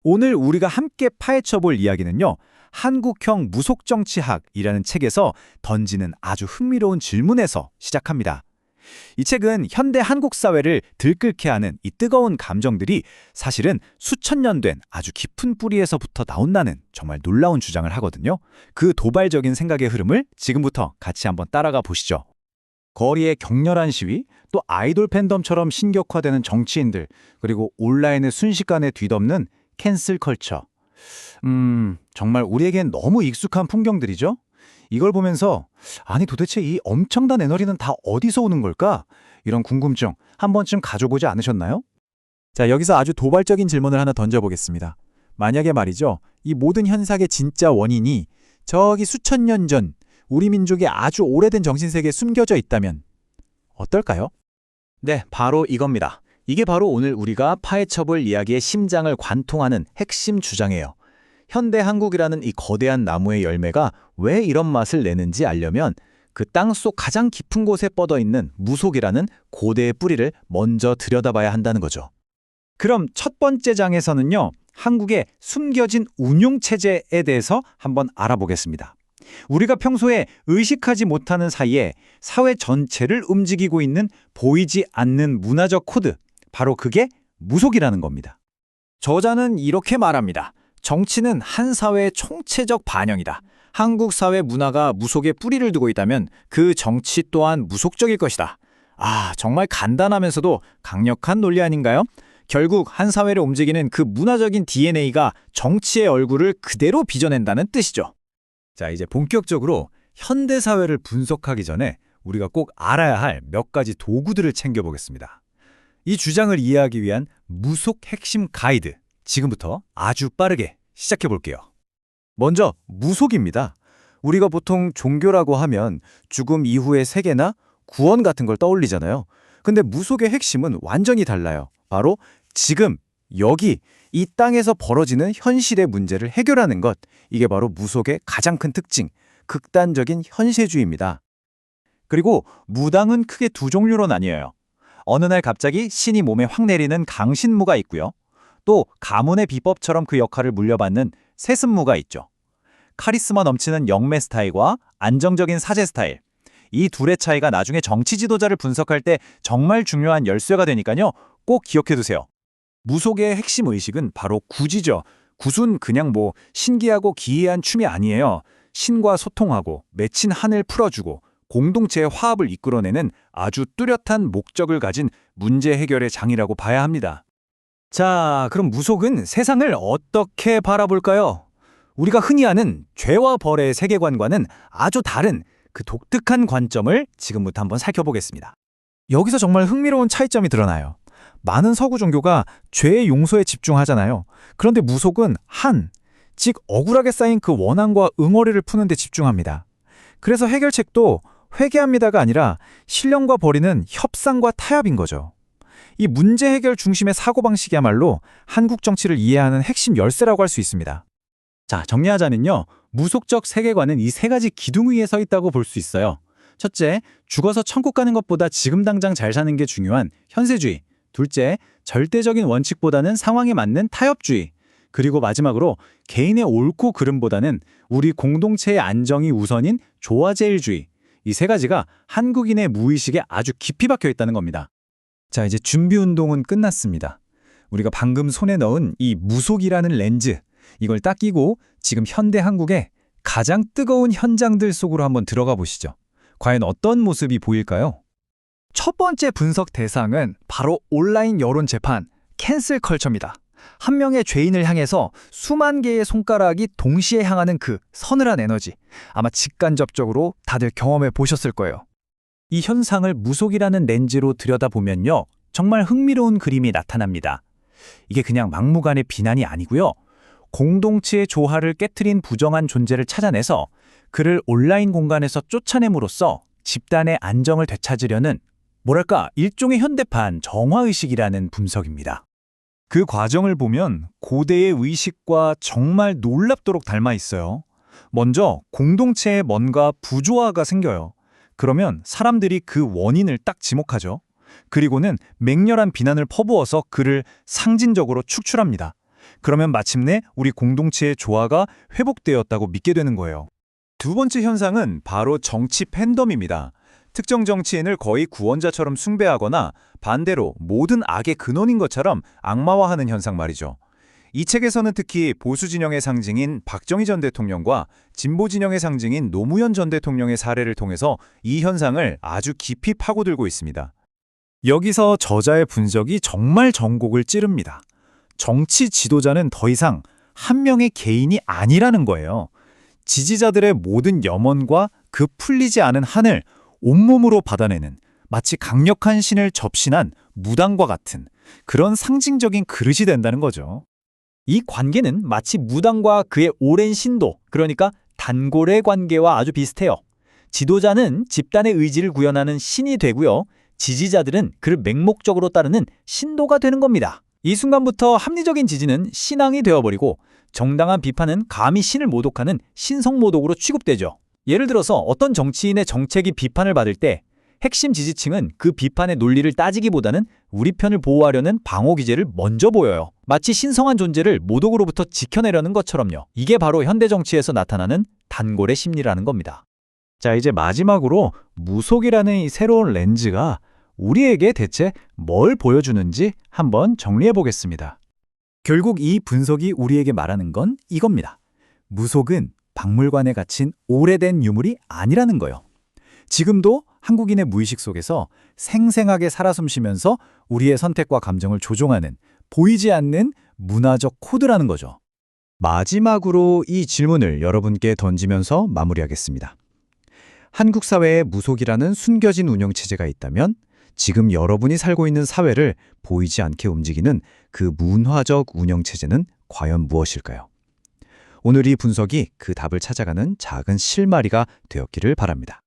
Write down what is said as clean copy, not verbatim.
오늘 우리가 함께 파헤쳐 볼 이야기는요. 한국형 무속정치학이라는 책에서 던지는 아주 흥미로운 질문에서 시작합니다. 이 책은 현대 한국 사회를 들끓게 하는 이 뜨거운 감정들이 사실은 수천 년 된 아주 깊은 뿌리에서부터 나온다는 정말 놀라운 주장을 하거든요. 그 도발적인 생각의 흐름을 지금부터 같이 한번 따라가 보시죠. 거리의 격렬한 시위, 또 아이돌 팬덤처럼 신격화되는 정치인들, 그리고 온라인을 순식간에 뒤덮는 캔슬 컬처. 정말 우리에겐 너무 익숙한 풍경들이죠? 이걸 보면서 아니 도대체 이 엄청난 에너지는 다 어디서 오는 걸까? 이런 궁금증 한 번쯤 가져보지 않으셨나요? 자, 여기서 아주 도발적인 질문을 하나 던져보겠습니다. 만약에 말이죠, 이 모든 현상의 진짜 원인이 저기 수천 년 전 우리 민족의 아주 오래된 정신세계에 숨겨져 있다면 어떨까요? 네, 바로 이겁니다. 이게 바로 오늘 우리가 파헤쳐볼 이야기의 심장을 관통하는 핵심 주장이에요. 현대 한국이라는 이 거대한 나무의 열매가 왜 이런 맛을 내는지 알려면 그 땅속 가장 깊은 곳에 뻗어있는 무속이라는 고대의 뿌리를 먼저 들여다봐야 한다는 거죠. 그럼 첫 번째 장에서는요, 한국의 숨겨진 운용체제에 대해서 한번 알아보겠습니다. 우리가 평소에 의식하지 못하는 사이에 사회 전체를 움직이고 있는 보이지 않는 문화적 코드, 바로 그게 무속이라는 겁니다. 저자는 이렇게 말합니다. 정치는 한 사회의 총체적 반영이다. 한국 사회 문화가 무속에 뿌리를 두고 있다면 그 정치 또한 무속적일 것이다. 아, 정말 간단하면서도 강력한 논리 아닌가요? 결국 한 사회를 움직이는 그 문화적인 DNA가 정치의 얼굴을 그대로 빚어낸다는 뜻이죠. 자, 이제 본격적으로 현대 사회를 분석하기 전에 우리가 꼭 알아야 할 몇 가지 도구들을 챙겨보겠습니다. 이 주장을 이해하기 위한 무속 핵심 가이드, 지금부터 아주 빠르게 시작해 볼게요. 먼저 무속입니다. 우리가 보통 종교라고 하면 죽음 이후의 세계나 구원 같은 걸 떠올리잖아요. 근데 무속의 핵심은 완전히 달라요. 바로 지금, 여기, 이 땅에서 벌어지는 현실의 문제를 해결하는 것. 이게 바로 무속의 가장 큰 특징, 극단적인 현세주의입니다. 그리고 무당은 크게 두 종류로 나뉘어요. 어느 날 갑자기 신이 몸에 확 내리는 강신무가 있고요. 또 가문의 비법처럼 그 역할을 물려받는 세습무가 있죠. 카리스마 넘치는 영매 스타일과 안정적인 사제 스타일. 이 둘의 차이가 나중에 정치 지도자를 분석할 때 정말 중요한 열쇠가 되니까요. 꼭 기억해두세요. 무속의 핵심 의식은 바로 구지죠. 굿은 그냥 신기하고 기이한 춤이 아니에요. 신과 소통하고 맺힌 한을 풀어주고 공동체의 화합을 이끌어내는 아주 뚜렷한 목적을 가진 문제 해결의 장이라고 봐야 합니다. 자, 그럼 무속은 세상을 어떻게 바라볼까요? 우리가 흔히 아는 죄와 벌의 세계관과는 아주 다른 그 독특한 관점을 지금부터 한번 살펴보겠습니다. 여기서 정말 흥미로운 차이점이 드러나요. 많은 서구 종교가 죄의 용서에 집중하잖아요. 그런데 무속은 즉 억울하게 쌓인 그 원한과 응어리를 푸는 데 집중합니다. 그래서 해결책도 회개합니다가 아니라 신령과 벌이는 협상과 타협인 거죠. 이 문제 해결 중심의 사고방식이야말로 한국 정치를 이해하는 핵심 열쇠라고 할 수 있습니다. 자, 정리하자면요. 무속적 세계관은 이 세 가지 기둥 위에 서 있다고 볼 수 있어요. 첫째, 죽어서 천국 가는 것보다 지금 당장 잘 사는 게 중요한 현세주의. 둘째, 절대적인 원칙보다는 상황에 맞는 타협주의. 그리고 마지막으로 개인의 옳고 그름보다는 우리 공동체의 안정이 우선인 조화제일주의. 이 세 가지가 한국인의 무의식에 아주 깊이 박혀 있다는 겁니다. 자, 이제 준비 운동은 끝났습니다. 우리가 방금 손에 넣은 이 무속이라는 렌즈, 이걸 딱 끼고 지금 현대 한국의 가장 뜨거운 현장들 속으로 한번 들어가 보시죠. 과연 어떤 모습이 보일까요? 첫 번째 분석 대상은 바로 온라인 여론 재판, 캔슬 컬처입니다. 한 명의 죄인을 향해서 수만 개의 손가락이 동시에 향하는 그 서늘한 에너지, 아마 직간접적으로 다들 경험해 보셨을 거예요. 이 현상을 무속이라는 렌즈로 들여다보면요. 정말 흥미로운 그림이 나타납니다. 이게 그냥 막무가내 비난이 아니고요. 공동체의 조화를 깨트린 부정한 존재를 찾아내서 그를 온라인 공간에서 쫓아냄으로써 집단의 안정을 되찾으려는 일종의 현대판 정화의식이라는 분석입니다. 그 과정을 보면 고대의 의식과 정말 놀랍도록 닮아 있어요. 먼저 공동체에 뭔가 부조화가 생겨요. 그러면 사람들이 그 원인을 딱 지목하죠. 그리고는 맹렬한 비난을 퍼부어서 그를 상징적으로 축출합니다. 그러면 마침내 우리 공동체의 조화가 회복되었다고 믿게 되는 거예요. 두 번째 현상은 바로 정치 팬덤입니다. 특정 정치인을 거의 구원자처럼 숭배하거나 반대로 모든 악의 근원인 것처럼 악마화하는 현상 말이죠. 이 책에서는 특히 보수 진영의 상징인 박정희 전 대통령과 진보 진영의 상징인 노무현 전 대통령의 사례를 통해서 이 현상을 아주 깊이 파고들고 있습니다. 여기서 저자의 분석이 정말 전곡을 찌릅니다. 정치 지도자는 더 이상 한 명의 개인이 아니라는 거예요. 지지자들의 모든 염원과 그 풀리지 않은 한을 온몸으로 받아내는 마치 강력한 신을 접신한 무당과 같은 그런 상징적인 그릇이 된다는 거죠. 이 관계는 마치 무당과 그의 오랜 신도, 그러니까 단골의 관계와 아주 비슷해요. 지도자는 집단의 의지를 구현하는 신이 되고요. 지지자들은 그를 맹목적으로 따르는 신도가 되는 겁니다. 이 순간부터 합리적인 지지는 신앙이 되어버리고 정당한 비판은 감히 신을 모독하는 신성모독으로 취급되죠. 예를 들어서 어떤 정치인의 정책이 비판을 받을 때 핵심 지지층은 그 비판의 논리를 따지기보다는 우리 편을 보호하려는 방어 기제를 먼저 보여요. 마치 신성한 존재를 모독으로부터 지켜내려는 것처럼요. 이게 바로 현대 정치에서 나타나는 단골의 심리라는 겁니다. 자, 이제 마지막으로 무속이라는 이 새로운 렌즈가 우리에게 대체 뭘 보여주는지 한번 정리해 보겠습니다. 결국 이 분석이 우리에게 말하는 건 이겁니다. 무속은 박물관에 갇힌 오래된 유물이 아니라는 거요. 지금도 한국인의 무의식 속에서 생생하게 살아 숨쉬면서 우리의 선택과 감정을 조종하는 보이지 않는 문화적 코드라는 거죠. 마지막으로 이 질문을 여러분께 던지면서 마무리하겠습니다. 한국 사회에 무속이라는 숨겨진 운영체제가 있다면 지금 여러분이 살고 있는 사회를 보이지 않게 움직이는 그 문화적 운영체제는 과연 무엇일까요? 오늘 이 분석이 그 답을 찾아가는 작은 실마리가 되었기를 바랍니다.